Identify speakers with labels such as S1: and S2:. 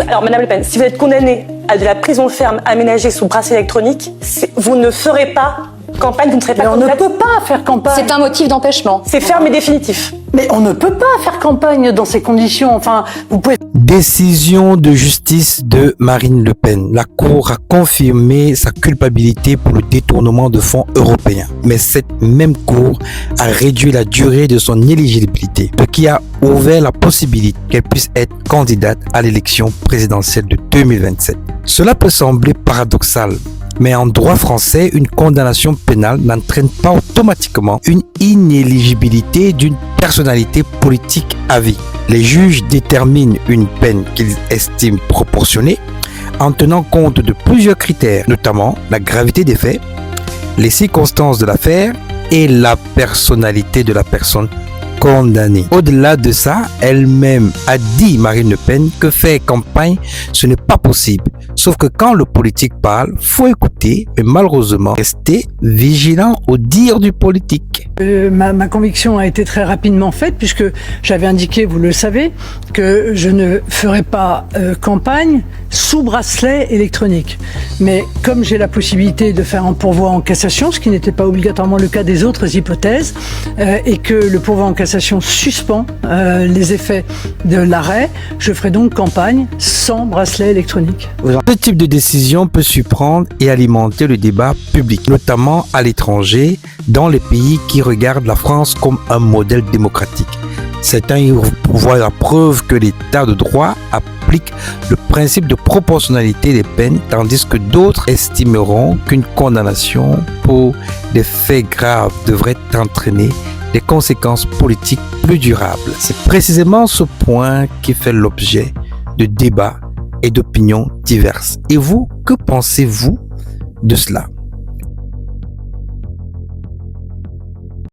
S1: Alors, Madame Le Pen, si vous êtes condamnée à de la prison ferme aménagée sous bracelet électronique, vous ne ferez pas campagne, vous ne serez pas
S2: Mais on ne
S1: candidate.
S2: peut pas faire campagne.
S3: C'est un motif d'empêchement.
S1: C'est ferme et définitif.
S2: Mais on ne peut pas faire campagne dans ces conditions. Enfin, vous pouvez...
S4: Décision de justice de Marine Le Pen. La Cour a confirmé sa culpabilité pour le détournement de fonds européens. Mais cette même Cour a réduit la durée de son éligibilité, ce qui a ouvert la possibilité qu'elle puisse être candidate à l'élection présidentielle de 2027. Cela peut sembler paradoxal, mais en droit français, une condamnation pénale n'entraîne pas automatiquement une inéligibilité d'une personnalité politique à vie. Les juges déterminent une peine qu'ils estiment proportionnée en tenant compte de plusieurs critères, notamment la gravité des faits, les circonstances de l'affaire et la personnalité de la personne condamnée. Au-delà de ça, elle-même a dit, Marine Le Pen, que faire campagne, ce n'est pas possible. Sauf que quand le politique parle, faut écouter, mais malheureusement, rester vigilant au dire du politique.
S2: Ma conviction a été très rapidement faite puisque j'avais indiqué, vous le savez, que je ne ferai pas campagne sous bracelet électronique. Mais comme j'ai la possibilité de faire un pourvoi en cassation, ce qui n'était pas obligatoirement le cas des autres hypothèses, et que le pourvoi en cassation suspend les effets de l'arrêt, je ferai donc campagne sans bracelet électronique.
S4: Ce type de décision peut surprendre et alimenter le débat public, notamment à l'étranger, dans les pays qui regardent la France comme un modèle démocratique. Certains y voient la preuve que l'État de droit applique le principe de proportionnalité des peines, tandis que d'autres estimeront qu'une condamnation pour des faits graves devrait entraîner des conséquences politiques plus durables. C'est précisément ce point qui fait l'objet de débats et d'opinions diverses. Et vous, que pensez-vous de cela?